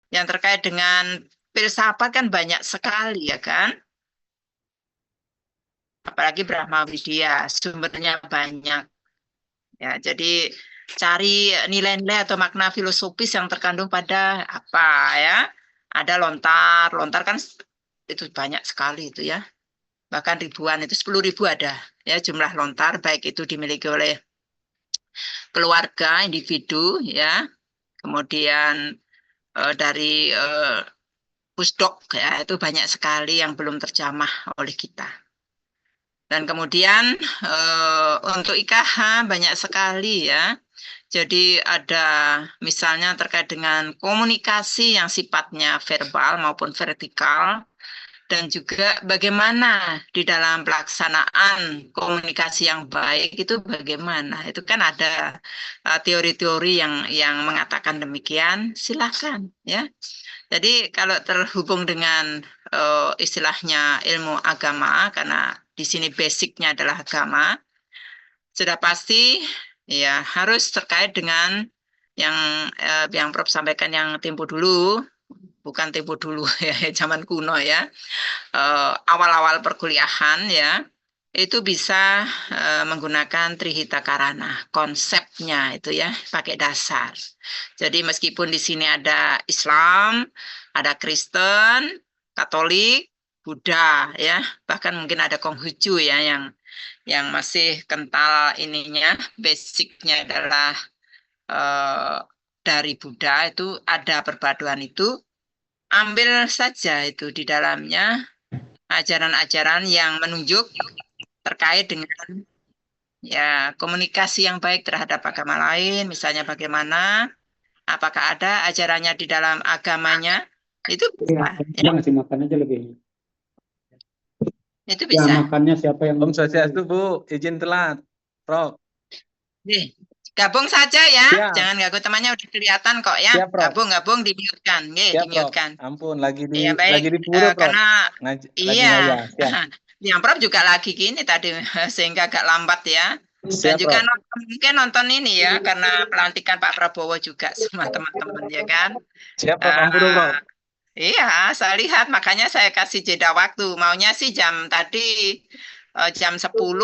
Yang terkait dengan filsafat kan banyak sekali ya kan. Apalagi Brahma Widya, sumbernya banyak. Ya, jadi cari nilai-nilai atau makna filosofis yang terkandung pada apa ya. Ada lontar, lontar kan itu banyak sekali itu ya. Bahkan ribuan, itu 10.000 ada ya jumlah lontar, baik itu dimiliki oleh keluarga, individu ya. Kemudian dari pusdok ya, itu banyak sekali yang belum terjamah oleh kita. Dan kemudian untuk IKH banyak sekali ya. Jadi ada misalnya terkait dengan komunikasi yang sifatnya verbal maupun vertikal, dan juga bagaimana di dalam pelaksanaan komunikasi yang baik itu bagaimana. Itu kan ada teori-teori yang mengatakan demikian, silakan ya. Jadi kalau terhubung dengan istilahnya ilmu agama, karena di sini basicnya adalah agama, sudah pasti ya harus terkait dengan yang Prof sampaikan yang tempo dulu, bukan tempo dulu ya zaman kuno ya, awal-awal perkuliahan ya, itu bisa menggunakan Trihita Karana, konsepnya itu ya, pakai dasar. Jadi meskipun di sini ada Islam, ada Kristen, Katolik, Buddha ya, bahkan mungkin ada Konghucu ya yang masih kental ininya, basicnya adalah dari Buddha, itu ada perpaduan itu, ambil saja itu di dalamnya ajaran-ajaran yang menunjuk terkait dengan ya komunikasi yang baik terhadap agama lain, misalnya bagaimana, apakah ada ajarannya di dalam agamanya, itu Ya, bisa, ya, dia ngasih makan aja lebih. itu Ya, bisa. makannya siapa yang Om Swastiastu, Bu. Izin telat. Prof. Nih, gabung saja ya, Siap. jangan ganggu temannya, udah kelihatan kok ya. Siap, Prof. Gabung, di-mute-kan, Siap, Prof. di-mute-kan. Ampun, lagi Ya baik, di pura, Prof. karena Lagi iya, ngayah. Siap. yang Prof juga lagi gini tadi sehingga agak lambat ya. Dan Siap, juga Prof. mungkin nonton ini ya karena pelantikan Pak Prabowo juga sama teman-teman ya kan. Siap, Prof. Ampun, Prof. Iya, saya lihat makanya saya kasih jeda waktu. Maunya sih jam 10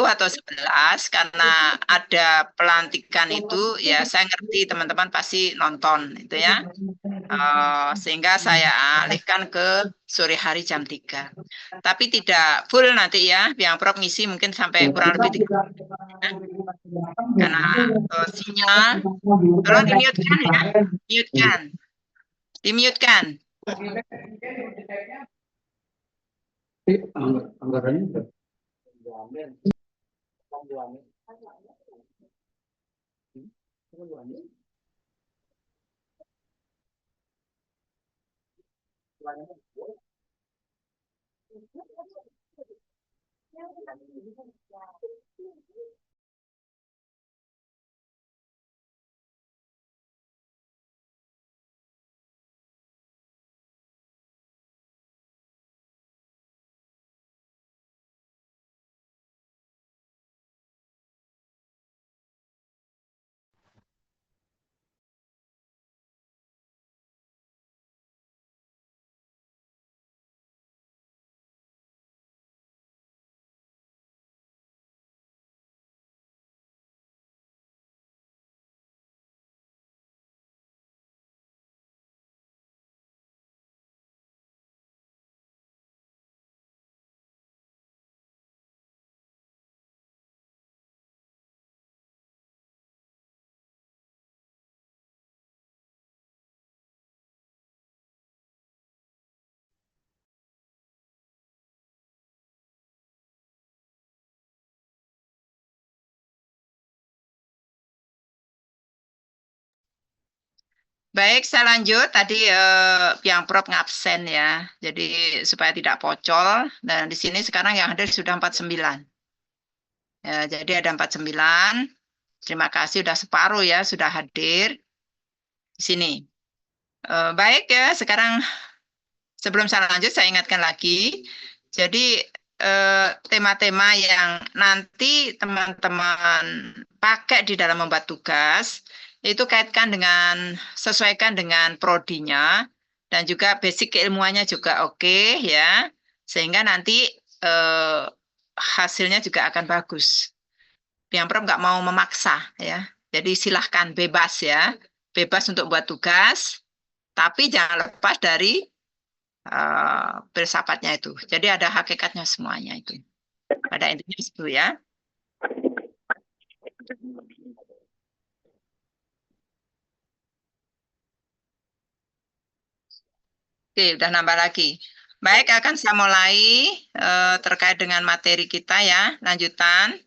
atau 11 karena ada pelantikan itu ya saya ngerti teman-teman pasti nonton itu ya. Sehingga saya alihkan ke sore hari jam 3. Tapi tidak full nanti ya, yang Prof ngisi mungkin sampai kurang lebih 3 ya. Karena sinyal, tolong di-mute-kan ya, mute-kan, di-mute-kan. anggarannya Baik, saya lanjut. Tadi yang Prof ngabsen ya. Jadi supaya tidak pocol. Dan di sini sekarang yang hadir sudah 49. Ya, jadi ada 49. Terima kasih sudah separuh ya, sudah hadir di sini. Baik ya, sekarang sebelum saya lanjut saya ingatkan lagi. Jadi tema-tema yang nanti teman-teman pakai di dalam membuat tugas itu kaitkan dengan, sesuaikan dengan prodinya, dan juga basic keilmuannya juga oke ya, sehingga nanti hasilnya juga akan bagus. Yang Prof nggak mau memaksa ya, jadi silahkan bebas ya, bebas untuk buat tugas, tapi jangan lepas dari filsafatnya itu. Jadi ada hakikatnya semuanya itu. Pada intinya itu ya. Oke, udah nambah lagi. Baik, akan saya mulai terkait dengan materi kita ya, lanjutan.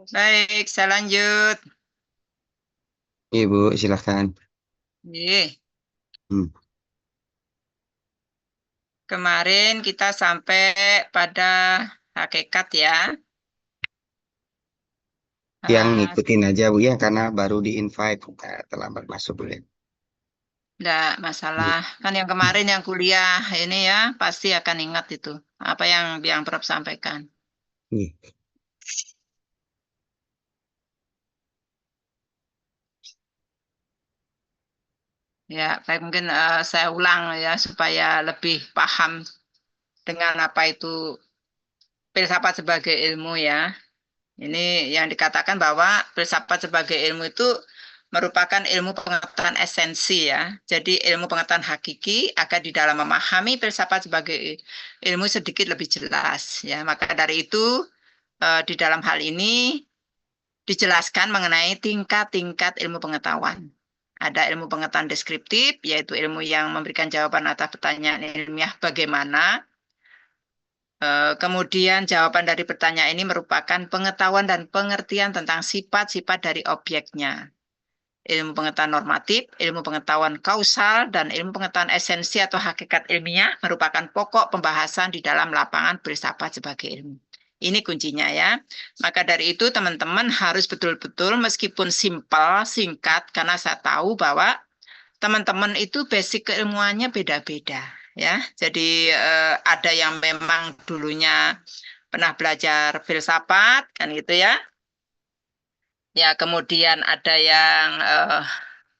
Baik, saya lanjut. Ibu, silahkan. Nih, Hmm. kemarin kita sampai pada hakikat ya. Yang ngikutin aja Bu ya, karena baru di-invite, terlambat masuk Bu ya. Enggak masalah. Kan yang kemarin yang kuliah ini ya, pasti akan ingat itu. Apa yang Prof sampaikan. Nih. Ya, baik mungkin saya ulang ya, supaya lebih paham dengan apa itu filsafat sebagai ilmu ya. Ini yang dikatakan bahwa filsafat sebagai ilmu itu merupakan ilmu pengetahuan esensi ya. Jadi ilmu pengetahuan hakiki agar di dalam memahami filsafat sebagai ilmu sedikit lebih jelas ya. Maka dari itu di dalam hal ini dijelaskan mengenai tingkat-tingkat ilmu pengetahuan. Ada ilmu pengetahuan deskriptif, yaitu ilmu yang memberikan jawaban atas pertanyaan ilmiah bagaimana. Kemudian jawaban dari pertanyaan ini merupakan pengetahuan dan pengertian tentang sifat-sifat dari objeknya. Ilmu pengetahuan normatif, ilmu pengetahuan kausal, dan ilmu pengetahuan esensi atau hakikat ilmiah merupakan pokok pembahasan di dalam lapangan filsafat sebagai ilmu. Ini kuncinya ya. Maka dari itu teman-teman harus betul-betul meskipun simpel, singkat, karena saya tahu bahwa teman-teman itu basic keilmuannya beda-beda ya. Jadi ada yang memang dulunya pernah belajar filsafat kan gitu ya. Ya, kemudian ada yang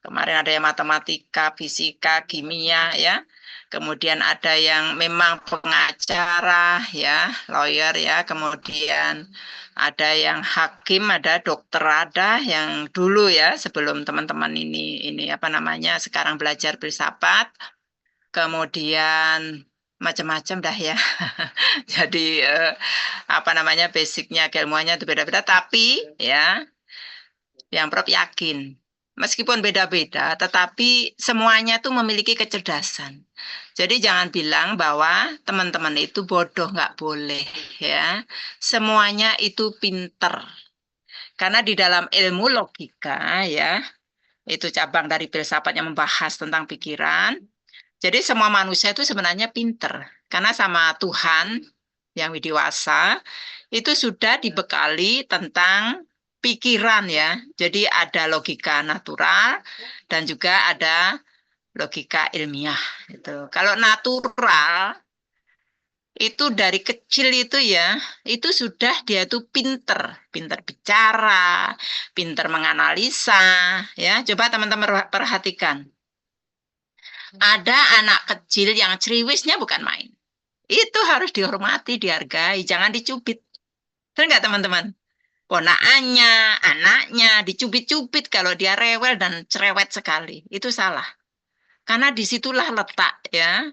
kemarin ada yang matematika, fisika, kimia ya. Kemudian ada yang memang pengacara ya, lawyer ya. Kemudian ada yang hakim, ada dokter, ada yang dulu ya sebelum teman-teman ini apa namanya sekarang belajar filsafat. Kemudian macam-macam dah ya. Jadi apa namanya basicnya keilmuannya itu beda-beda. Tapi ya yang Prof yakin meskipun beda-beda, tetapi semuanya itu memiliki kecerdasan. Jadi jangan bilang bahwa teman-teman itu bodoh, nggak boleh ya. Semuanya itu pinter. Karena di dalam ilmu logika ya, itu cabang dari filsafat yang membahas tentang pikiran. Jadi semua manusia itu sebenarnya pinter. Karena sama Tuhan yang widiwasa itu sudah dibekali tentang pikiran ya. Jadi ada logika natural dan juga ada logika ilmiah. Itu. Kalau natural itu dari kecil itu ya, itu sudah dia itu pinter, pinter bicara, pinter menganalisa, ya. Coba teman-teman perhatikan. Ada anak kecil yang ceriwisnya bukan main. Itu harus dihormati, dihargai, jangan dicubit. Benar nggak teman-teman? Ponakannya, anaknya, dicubit-cubit kalau dia rewel dan cerewet sekali. Itu salah. Karena disitulah letak ya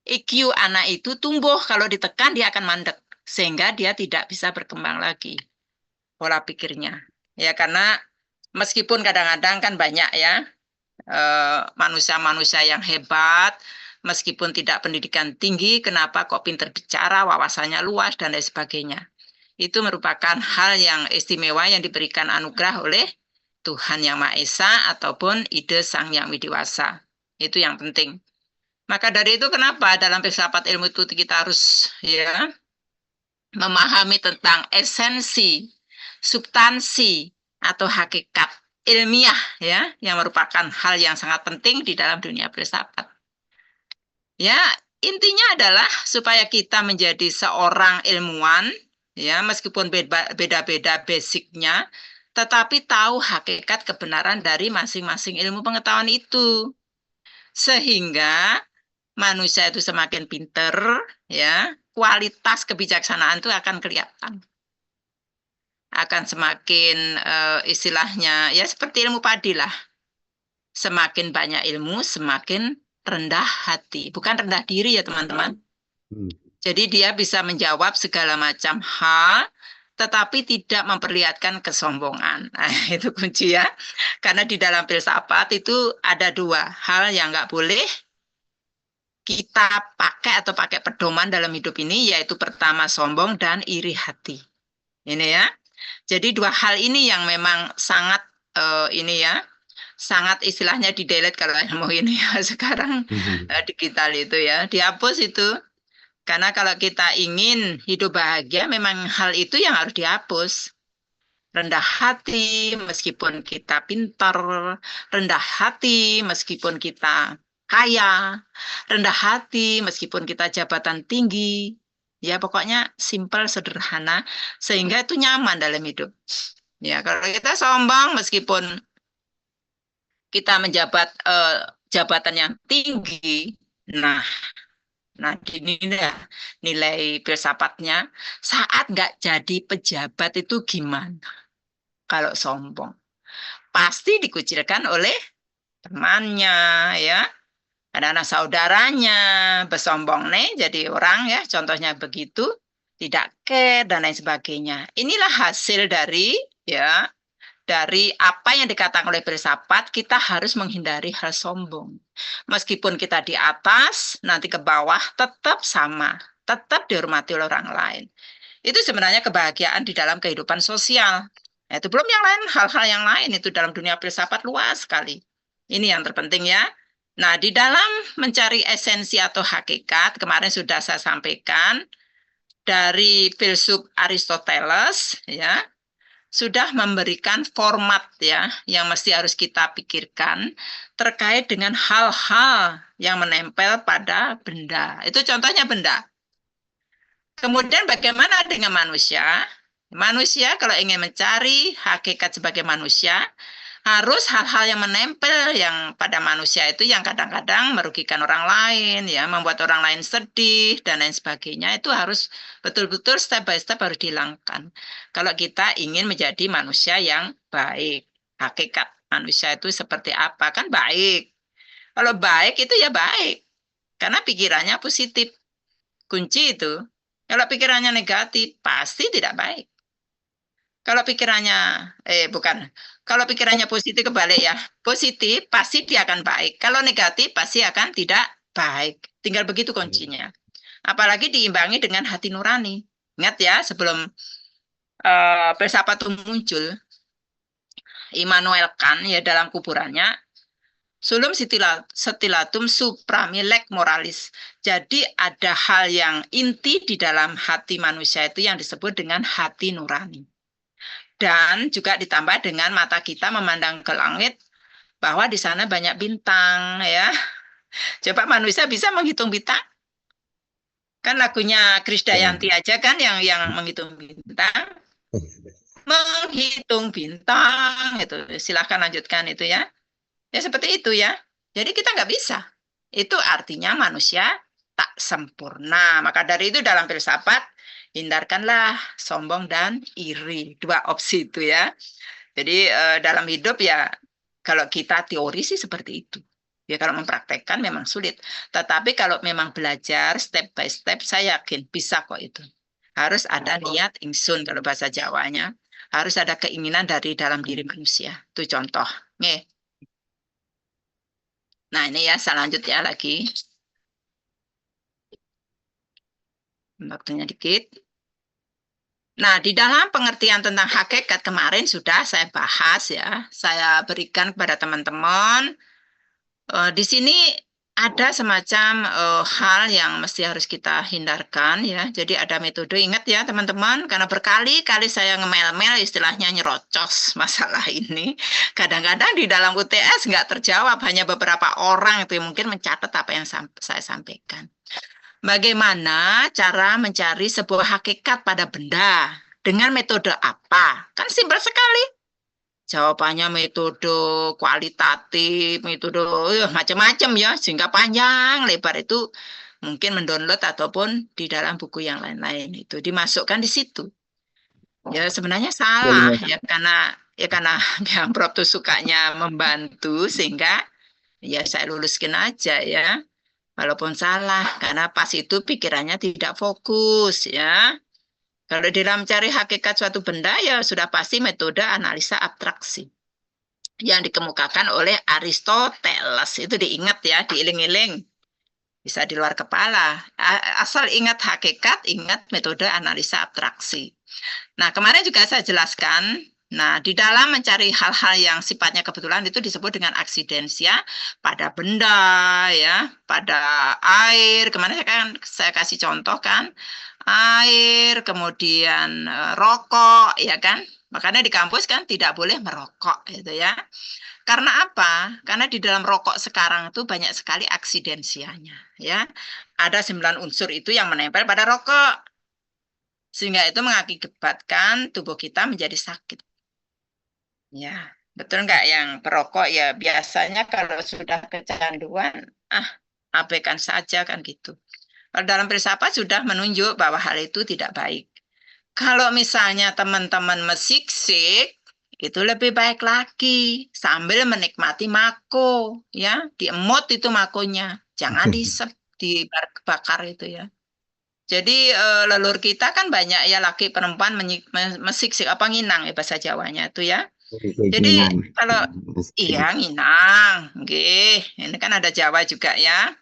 IQ anak itu tumbuh, kalau ditekan dia akan mandek, sehingga dia tidak bisa berkembang lagi pola pikirnya. Ya, karena meskipun kadang-kadang kan banyak ya manusia-manusia yang hebat, meskipun tidak pendidikan tinggi, kenapa kok pinter bicara, wawasannya luas, dan lain sebagainya. Itu merupakan hal yang istimewa yang diberikan anugerah oleh Tuhan Yang Maha Esa ataupun ide Sang Yang Widiwasa. Itu yang penting. Maka dari itu kenapa dalam filsafat ilmu itu kita harus ya memahami tentang esensi, substansi atau hakikat ilmiah ya yang merupakan hal yang sangat penting di dalam dunia filsafat. Ya, intinya adalah supaya kita menjadi seorang ilmuwan ya meskipun beda-beda basicnya tetapi tahu hakikat kebenaran dari masing-masing ilmu pengetahuan itu. Sehingga manusia itu semakin pinter, ya, kualitas kebijaksanaan itu akan kelihatan. Akan semakin istilahnya, ya seperti ilmu padi lah. Semakin banyak ilmu, semakin rendah hati. Bukan rendah diri ya teman-teman. Jadi dia bisa menjawab segala macam hal, tetapi tidak memperlihatkan kesombongan. Nah, itu kunci ya. Karena di dalam filsafat itu ada dua hal yang nggak boleh kita pakai atau pakai pedoman dalam hidup ini, yaitu pertama sombong dan iri hati. Ini ya. Jadi dua hal ini yang memang sangat ini ya, sangat istilahnya di-delete kalau mau ini ya sekarang digital itu ya, dihapus itu. Karena kalau kita ingin hidup bahagia, memang hal itu yang harus dihapus. Rendah hati meskipun kita pintar, rendah hati meskipun kita kaya, rendah hati meskipun kita jabatan tinggi. Ya pokoknya simpel, sederhana, sehingga itu nyaman dalam hidup. Ya kalau kita sombong meskipun kita menjabat jabatan yang tinggi, nah ini nilai filsafatnya saat nggak jadi pejabat itu gimana? Kalau sombong pasti dikucilkan oleh temannya ya, anak-anak saudaranya bersombong nih jadi orang ya, contohnya begitu, tidak care dan lain sebagainya. Inilah hasil dari ya dari apa yang dikatakan oleh filsafat, kita harus menghindari hal sombong. Meskipun kita di atas, nanti ke bawah tetap sama, tetap dihormati oleh orang lain. Itu sebenarnya kebahagiaan di dalam kehidupan sosial. Nah, itu belum yang lain, hal-hal yang lain itu dalam dunia filsafat luas sekali. Ini yang terpenting ya. Nah, di dalam mencari esensi atau hakikat, kemarin sudah saya sampaikan, dari filsuf Aristoteles, ya, sudah memberikan format ya yang mesti harus kita pikirkan terkait dengan hal-hal yang menempel pada benda. Itu contohnya benda. Kemudian bagaimana dengan manusia? Manusia kalau ingin mencari hakikat sebagai manusia, harus hal-hal yang menempel yang pada manusia itu yang kadang-kadang merugikan orang lain, ya, membuat orang lain sedih dan lain sebagainya, itu harus betul-betul step by step harus dihilangkan. Kalau kita ingin menjadi manusia yang baik, hakikat manusia itu seperti apa? Kan baik. Kalau baik itu ya baik, karena pikirannya positif. Kunci itu. Kalau pikirannya negatif, pasti tidak baik. Kalau pikirannya, kalau pikirannya positif kebalik ya, positif pasti dia akan baik. Kalau negatif pasti akan tidak baik. Tinggal begitu kuncinya. Apalagi diimbangi dengan hati nurani. Ingat ya, sebelum filsafat itu muncul, Immanuel Kant ya dalam kuburannya, sulum setilatum supramilek moralis. Jadi ada hal yang inti di dalam hati manusia itu yang disebut dengan hati nurani. Dan juga ditambah dengan mata kita memandang ke langit bahwa di sana banyak bintang ya. Coba manusia bisa menghitung bintang? Kan lagunya Krisdayanti aja kan yang menghitung bintang. Menghitung bintang itu. Silahkan lanjutkan itu ya. Ya seperti itu ya. Jadi kita nggak bisa. Itu artinya manusia tak sempurna. Maka dari itu dalam filsafat hindarkanlah sombong dan iri. Dua opsi itu ya. Jadi dalam hidup ya kalau kita teori sih seperti itu. Ya kalau mempraktekkan memang sulit. Tetapi kalau memang belajar step by step, saya yakin bisa kok itu. Harus ada niat ingsun kalau bahasa Jawanya. Harus ada keinginan dari dalam diri manusia. Itu contoh. Nih. Nah ini ya, saya lanjut ya lagi. Waktunya dikit. Nah, di dalam pengertian tentang hakikat kemarin sudah saya bahas ya. Saya berikan kepada teman-teman. Di sini ada semacam hal yang mesti harus kita hindarkan ya. Jadi ada metode, ingat ya teman-teman, karena berkali-kali saya ngemel-mel istilahnya nyerocos masalah ini. Kadang-kadang di dalam UTS nggak terjawab, hanya beberapa orang itu yang mungkin mencatat apa yang saya sampaikan. Bagaimana cara mencari sebuah hakikat pada benda? Dengan metode apa? Kan simpel sekali. Jawabannya metode kualitatif, metode macam-macam ya, sehingga panjang lebar itu mungkin mendownload ataupun di dalam buku yang lain-lain itu dimasukkan di situ. Ya sebenarnya salah ya karena yang Prof tuh sukanya membantu sehingga ya saya luluskan aja ya. Walaupun salah, karena pas itu pikirannya tidak fokus ya. Kalau dalam mencari hakikat suatu benda ya sudah pasti metode analisa abstraksi yang dikemukakan oleh Aristoteles. Itu diingat ya, diiling-iling. Bisa di luar kepala. Asal ingat hakikat, ingat metode analisa abstraksi. Nah, kemarin juga saya jelaskan. Nah, di dalam mencari hal-hal yang sifatnya kebetulan itu disebut dengan aksidensia pada benda, ya, pada air. Kemarin saya kasih contoh kan, air, kemudian rokok, ya kan. Makanya di kampus kan tidak boleh merokok, gitu ya. Karena apa? Karena di dalam rokok sekarang itu banyak sekali aksidensianya, ya. Ada 9 unsur itu yang menempel pada rokok. Sehingga itu mengakibatkan tubuh kita menjadi sakit. Ya, betul nggak yang perokok ya biasanya kalau sudah kecanduan, abaikan saja kan gitu. Kalau dalam filsafat sudah menunjuk bahwa hal itu tidak baik. Kalau misalnya teman-teman mesiksik, itu lebih baik lagi sambil menikmati mako, ya, diemot itu makonya, jangan dibakar itu ya. Jadi leluhur kita kan banyak ya laki perempuan mesiksik apa nginang ya bahasa Jawanya itu ya. Jadi kalau iya nginang, ini kan ada Jawa juga ya.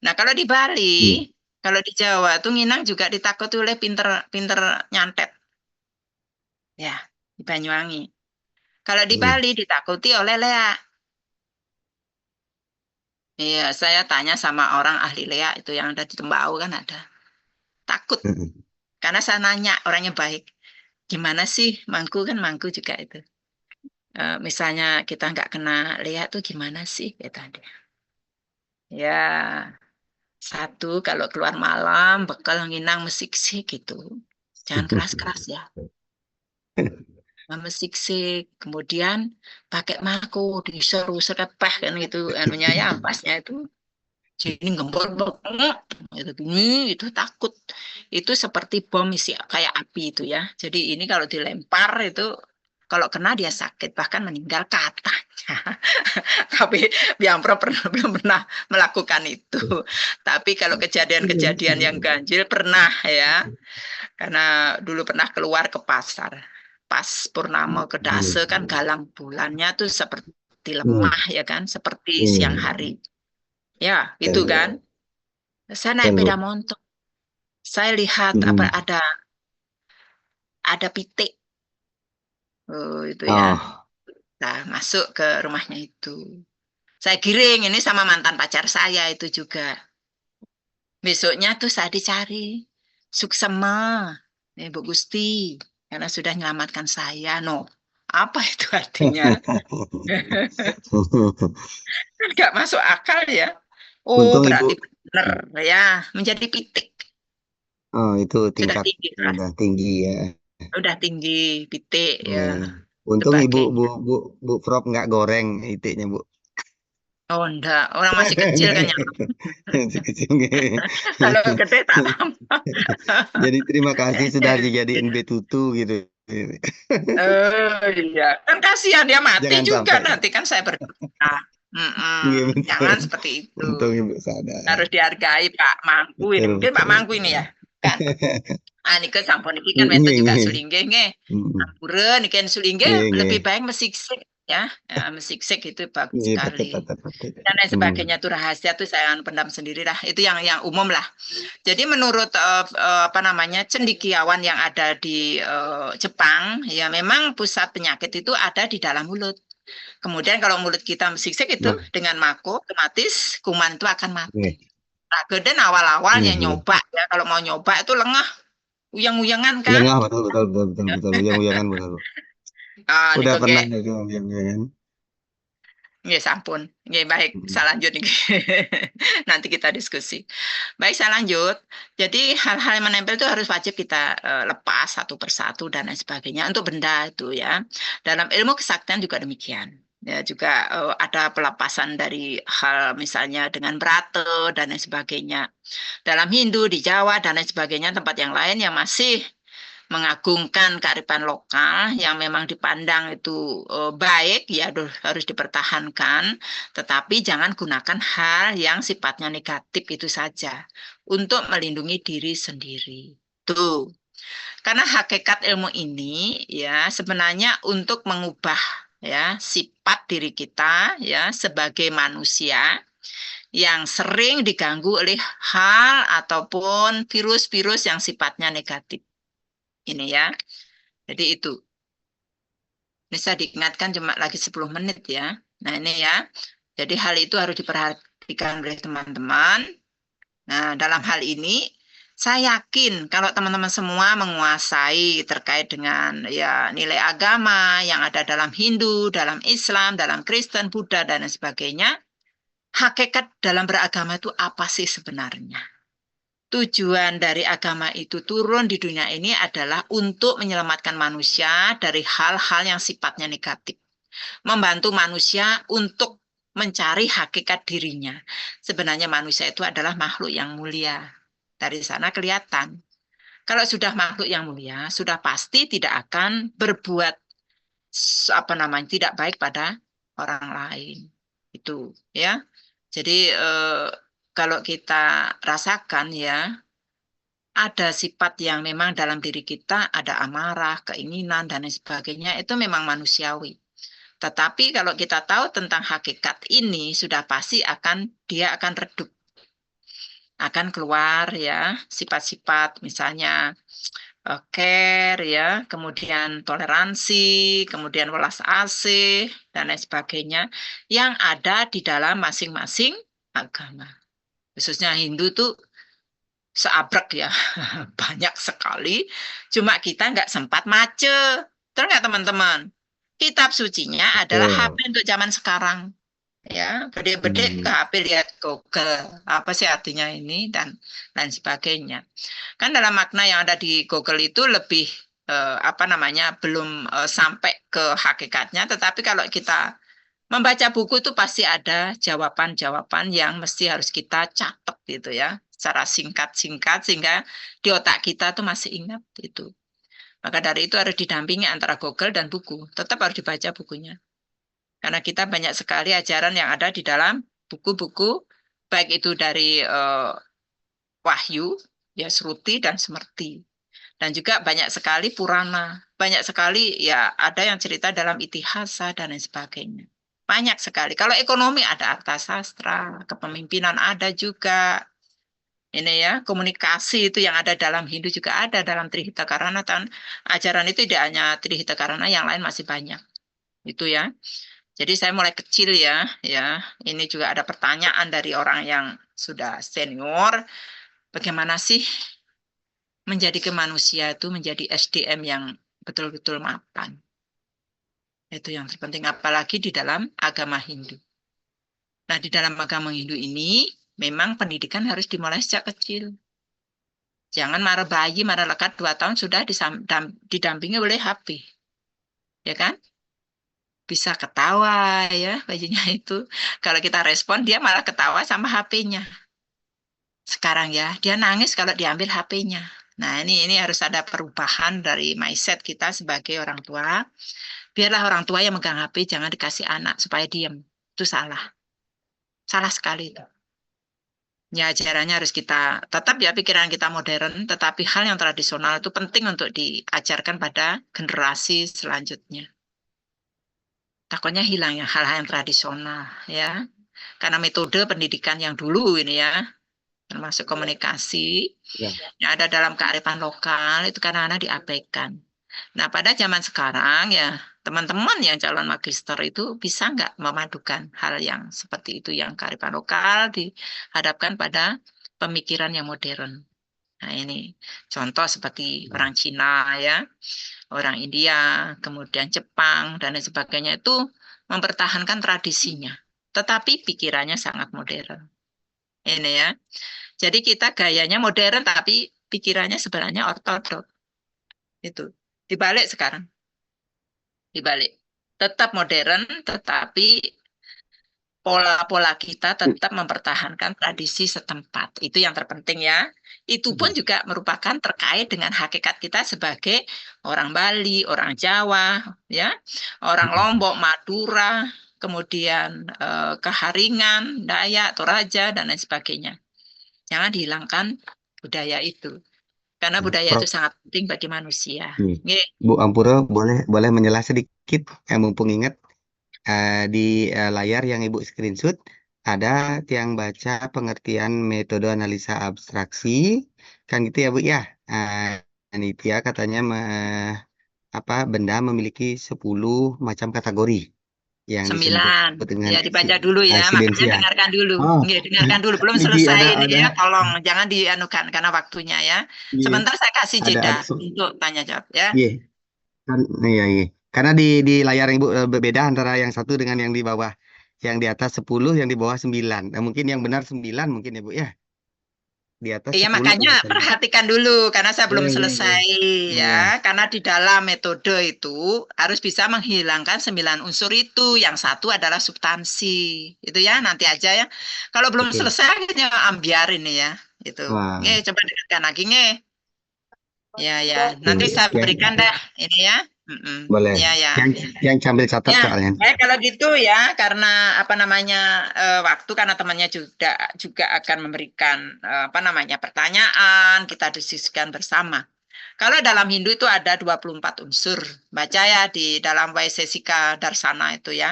Nah kalau di Bali, kalau di Jawa tuh nginang juga ditakuti oleh pinter nyantet, ya di Banyuwangi. Kalau di Bali ditakuti oleh Lea. Iya, saya tanya sama orang ahli Lea itu yang ada di Tembau kan ada. Takut, karena saya nanya orangnya baik. Gimana sih mangku kan mangku juga itu. Misalnya kita nggak kena Lea tuh gimana sih kata dia. Ya, satu kalau keluar malam bekal nginang mesiksik gitu. Jangan keras-keras ya. Mesiksik, kemudian pakai mako diseru serepeh kan gitu anunya ya pasnya itu. Jadi gembor itu gini itu takut. Itu seperti bom isi kayak api itu ya. Jadi ini kalau dilempar itu kalau kena dia sakit, bahkan meninggal katanya. Tapi Biampro belum pernah melakukan itu. Tapi kalau kejadian-kejadian yang ganjil pernah ya. Karena dulu pernah keluar ke pasar. Pas purnama ke dase kan galang bulannya tuh seperti lemah ya kan. Seperti siang hari. Ya itu kan. Saya naik sepeda motor. Saya lihat apa ada pitik. Oh, itu ya. Nah, masuk ke rumahnya itu. Saya giring ini sama mantan pacar saya itu juga. Besoknya tuh saya dicari. Suksema, Bu Gusti, karena sudah menyelamatkan saya. No, apa itu artinya? Nggak masuk akal ya. Oh, Untung berarti Ibu. benar ya, menjadi pitik. Oh, itu Sudah tingkat tinggi, kan? udah tinggi ya. Udah tinggi pitik ya. Untung Ibu Sebagainya. Bu Prof nggak goreng itiknya Bu. Oh enggak, orang masih kecil kan ya. Masih kecil. Kalau gede tak lama. Jadi terima kasih sudah dijadiin betutu gitu. Oh iya, kan kasihan dia mati Jangan juga sampai. nanti kan saya berdoa. Iya betul. Jangan seperti itu. Untung Ibu sadar. Harus dihargai Pak Mangku ini. Betul, Mungkin Pak betul, Mangku ini betul. ya, kan? Nike sampun iki kan Iya, wonten juga iya. sulinggih nggih. Mm-mm. Ampura niki Iya, sulinggih iya. lebih baik mesiksik ya. Mesiksik itu bagus Iya, betul, sekali. betul, betul. Dan lain sebagainya itu rahasia tuh saya pendam sendiri lah. Itu yang umum lah. Jadi menurut apa namanya cendekiawan yang ada di Jepang, ya memang pusat penyakit itu ada di dalam mulut. Kemudian kalau mulut kita mesiksik itu Nah, dengan mako, otomatis kuman itu akan mati. iya. Nah, Geden awal-awalnya Mhm. nyoba ya, kalau mau nyoba itu lengah, uyang-uyangan kan? Lengah, betul, betul, betul, betul, betul. Uyang-uyangan, betul. Udah Niku pernah nggih. itu uyang-uyangan. Nggih, sampun. Nggih, baik. Mm. Saya lanjut nih. Nanti kita diskusi. Baik, saya lanjut. Jadi hal-hal yang menempel itu harus wajib kita lepas satu persatu dan lain sebagainya untuk benda itu ya. Dalam ilmu kesaktian juga demikian. Ya, juga ada pelepasan dari hal misalnya dengan berate dan lain sebagainya. Dalam Hindu, di Jawa dan lain sebagainya, tempat yang lain yang masih mengagungkan kearifan lokal yang memang dipandang itu baik ya harus dipertahankan, tetapi jangan gunakan hal yang sifatnya negatif itu saja untuk melindungi diri sendiri. Tuh. Karena hakikat ilmu ini ya sebenarnya untuk mengubah ya sifat diri kita ya sebagai manusia yang sering diganggu oleh hal ataupun virus-virus yang sifatnya negatif. Ini ya. Jadi itu. Ini saya diingatkan cuma lagi 10 menit ya. Nah ini ya. Jadi hal itu harus diperhatikan oleh teman-teman. Nah dalam hal ini saya yakin kalau teman-teman semua menguasai terkait dengan ya nilai agama yang ada dalam Hindu, dalam Islam, dalam Kristen, Buddha dan lain sebagainya, hakikat dalam beragama itu apa sih sebenarnya? Tujuan dari agama itu turun di dunia ini adalah untuk menyelamatkan manusia dari hal-hal yang sifatnya negatif. Membantu manusia untuk mencari hakikat dirinya. Sebenarnya manusia itu adalah makhluk yang mulia. Dari sana kelihatan. Kalau sudah makhluk yang mulia, sudah pasti tidak akan berbuat apa namanya tidak baik pada orang lain. Itu ya. Jadi kalau kita rasakan ya ada sifat yang memang dalam diri kita ada amarah, keinginan, dan lain sebagainya, itu memang manusiawi. Tetapi kalau kita tahu tentang hakikat ini, sudah pasti dia akan redup. Akan keluar ya sifat-sifat misalnya care ya, kemudian toleransi, kemudian welas asih, dan lain sebagainya, yang ada di dalam masing-masing agama. Khususnya Hindu tuh seabrek ya, banyak sekali. Cuma kita nggak sempat mace. Terus nggak teman-teman? Kitab sucinya adalah HP untuk zaman sekarang. Ya, bede-bede ke HP lihat Google. Apa sih artinya ini dan lain sebagainya. Kan dalam makna yang ada di Google itu lebih apa namanya belum sampai ke hakikatnya. Tetapi kalau kita membaca buku itu pasti ada jawaban-jawaban yang mesti harus kita catat gitu ya. Secara singkat-singkat sehingga di otak kita tuh masih ingat itu. Maka dari itu harus didampingi antara Google dan buku. Tetap harus dibaca bukunya. Karena kita banyak sekali ajaran yang ada di dalam buku-buku, baik itu dari Wahyu, ya Sruti dan Semerti. Dan juga banyak sekali Purana. Banyak sekali ya ada yang cerita dalam Itihasa dan lain sebagainya. Banyak sekali. Kalau ekonomi ada Arthasastra, kepemimpinan ada juga. Ini ya, komunikasi itu yang ada dalam Hindu juga ada dalam Trihita Karana. Ajaran itu tidak hanya Trihita Karana, yang lain masih banyak. Itu ya. Jadi saya mulai kecil ya. Ini juga ada pertanyaan dari orang yang sudah senior. Bagaimana sih menjadi ke manusia itu menjadi SDM yang betul-betul mapan? Itu yang terpenting, apalagi di dalam agama Hindu. Nah, di dalam agama Hindu ini, memang pendidikan harus dimulai sejak kecil. Jangan marah bayi, marah lekat 2 tahun sudah didampingi oleh HP. Ya kan? Bisa ketawa ya bayinya itu. Kalau kita respon, dia malah ketawa sama HP-nya. Sekarang ya, dia nangis kalau diambil HP-nya. Nah, ini harus ada perubahan dari mindset kita sebagai orang tua. Biarlah orang tua yang megang HP, jangan dikasih anak supaya diam. Itu salah. Salah sekali itu. Ya, ajarannya harus kita tetap ya pikiran kita modern, tetapi hal yang tradisional itu penting untuk diajarkan pada generasi selanjutnya. Takutnya hilang ya hal-hal yang tradisional ya. Karena metode pendidikan yang dulu ini ya, termasuk komunikasi Ya. yang ada dalam kearifan lokal itu kadang-kadang diabaikan. Nah, pada zaman sekarang ya teman-teman yang calon magister itu bisa nggak memadukan hal yang seperti itu, yang kearifan lokal dihadapkan pada pemikiran yang modern. Nah, ini contoh seperti orang Cina ya, orang India, kemudian Jepang dan lain sebagainya itu mempertahankan tradisinya, tetapi pikirannya sangat modern. Ini ya. Jadi kita gayanya modern tapi pikirannya sebenarnya ortodok. Itu. Dibalik sekarang. Dibalik. Tetap modern tetapi pola-pola kita tetap mempertahankan tradisi setempat. Itu yang terpenting ya. Itu pun juga merupakan terkait dengan hakikat kita sebagai orang Bali, orang Jawa, ya, orang Lombok, Madura, kemudian Keharingan, Dayak, Toraja, dan lain sebagainya. Jangan dihilangkan budaya itu. Karena budaya itu Prof, sangat penting bagi manusia. nih, Bu Ampuro boleh menjelas sedikit, mumpung ingat di layar yang Ibu screenshot ada yang baca pengertian metode analisa abstraksi, kan gitu ya Bu ya. Nitya katanya benda memiliki 10 macam kategori yang disebut 9. dengan Ya, dibaca dulu ya. Makanya silensia. dengarkan dulu. Oh, Nggih, dengarkan dulu. Belum Niki selesai ada ini ya. Tolong jangan dianukan karena waktunya ya. iya, Sebentar saya kasih ada jeda so- untuk tanya jawab ya. Iya, kan, iya, iya. Karena di layar Ibu berbeda antara yang satu dengan yang di bawah. Yang di atas 10, yang di bawah 9. Nah, mungkin yang benar 9 mungkin ya Bu ya. Di atas Iya, 10 makanya kelihatan. perhatikan dulu karena saya belum iya, iya, selesai Iya. ya. Karena di dalam metode itu harus bisa menghilangkan 9 unsur itu. Yang satu adalah substansi. Itu ya, nanti aja ya. Kalau belum Oke. selesai ya ambiar ini ya. Itu. Wah, Nggih, coba dengarkan lagi nggih. Ya, ya. oke. Nanti saya Yang berikan dah ini ya. boleh. Ya, ya. Yang sambil catat Ya, soalnya. baik kalau gitu ya, karena apa namanya waktu, karena temannya juga akan memberikan apa namanya pertanyaan, kita diskusikan bersama. Kalau dalam Hindu itu ada 24 unsur. Baca ya di dalam Vaisesika Darsana itu ya.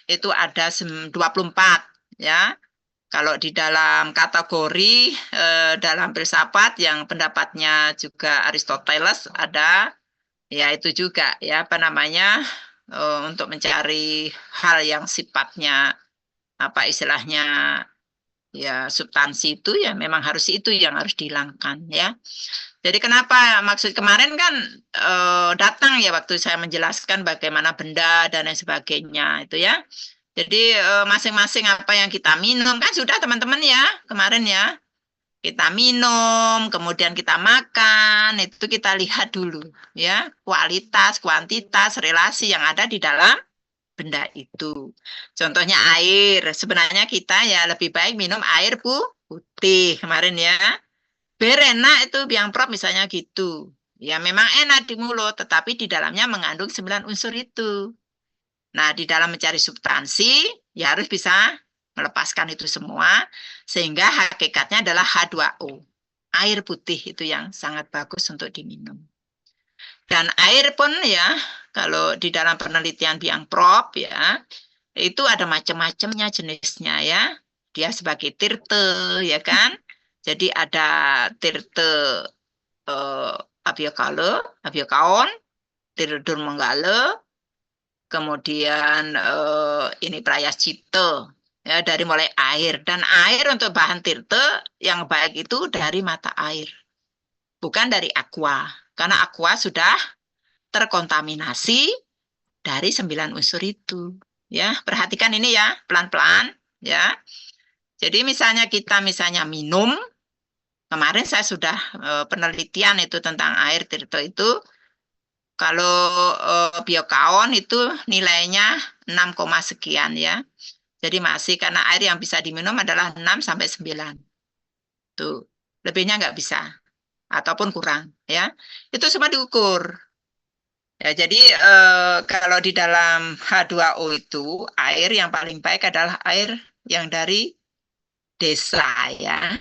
Itu ada 24 ya. Kalau di dalam kategori dalam filsafat yang pendapatnya juga Aristoteles ada, ya itu juga ya apa namanya untuk mencari hal yang sifatnya apa istilahnya ya substansi itu ya memang harus itu yang harus dihilangkan ya. Jadi kenapa maksud kemarin kan datang ya waktu saya menjelaskan bagaimana benda dan lain sebagainya itu ya. Jadi masing-masing apa yang kita minum kan sudah teman-teman ya kemarin ya. Kita minum, kemudian kita makan, itu kita lihat dulu ya, kualitas, kuantitas, relasi yang ada di dalam benda itu. Contohnya air, sebenarnya kita ya lebih baik minum air putih kemarin ya. Berenak itu biang prop misalnya gitu. Ya memang enak di mulut, tetapi di dalamnya mengandung 9 unsur itu. Nah, di dalam mencari substansi, ya harus bisa melepaskan itu semua, sehingga hakikatnya adalah H2O. Air putih itu yang sangat bagus untuk diminum. Dan air pun ya, kalau di dalam penelitian Biang Prop ya, itu ada macam-macamnya jenisnya ya. Dia sebagai tirte, ya kan? Jadi ada tirte abiokaon, tirte durmanggala, kemudian ini prayascita ya dari mulai air, dan air untuk bahan tirte yang baik itu dari mata air, bukan dari aqua, karena aqua sudah terkontaminasi dari 9 unsur itu ya. Perhatikan ini ya pelan-pelan ya. Jadi misalnya kita minum, kemarin saya sudah penelitian itu tentang air tirte itu. Kalau biokaon itu nilainya 6, sekian ya. Jadi masih, karena air yang bisa diminum adalah 6 sampai 9. Tuh, lebihnya nggak bisa ataupun kurang ya. Itu semua diukur. Ya, jadi kalau di dalam H2O itu air yang paling baik adalah air yang dari desa ya,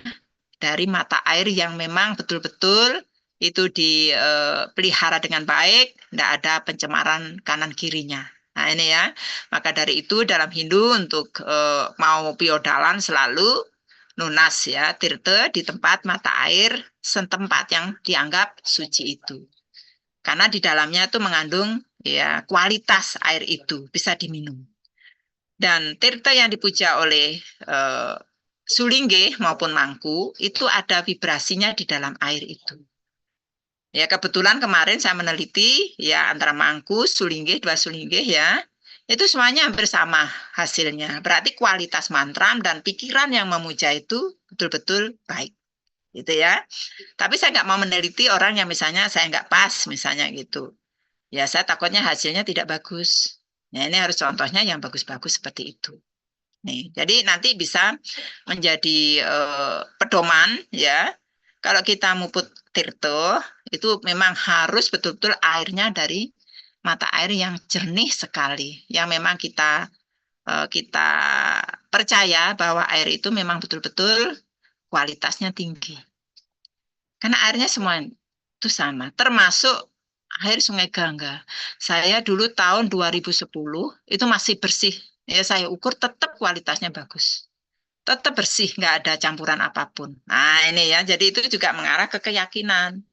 dari mata air yang memang betul-betul itu dipelihara dengan baik, tidak ada pencemaran kanan kirinya. Nah ini ya, maka dari itu dalam Hindu untuk mau piodalan selalu nunas ya, tirte di tempat mata air setempat yang dianggap suci itu. Karena di dalamnya itu mengandung ya kualitas air itu bisa diminum. Dan tirta yang dipuja oleh Sulingge maupun Mangku itu ada vibrasinya di dalam air itu. Ya kebetulan kemarin saya meneliti ya antara Mangku, Sulingge, 2 Sulingge ya. Itu semuanya hampir sama hasilnya. Berarti kualitas mantram dan pikiran yang memuja itu betul-betul baik. Gitu ya. Tapi saya nggak mau meneliti orang yang misalnya saya nggak pas misalnya gitu. Ya saya takutnya hasilnya tidak bagus. Nah ini harus contohnya yang bagus-bagus seperti itu. Nih, jadi nanti bisa menjadi pedoman ya. Kalau kita muput tirto itu memang harus betul-betul airnya dari mata air yang jernih sekali, yang memang kita percaya bahwa air itu memang betul-betul kualitasnya tinggi. Karena airnya semua itu sama, termasuk air Sungai Gangga. Saya dulu tahun 2010 itu masih bersih. Ya saya ukur tetap kualitasnya bagus. Tetap bersih, nggak ada campuran apapun. Nah ini ya, jadi itu juga mengarah ke keyakinan.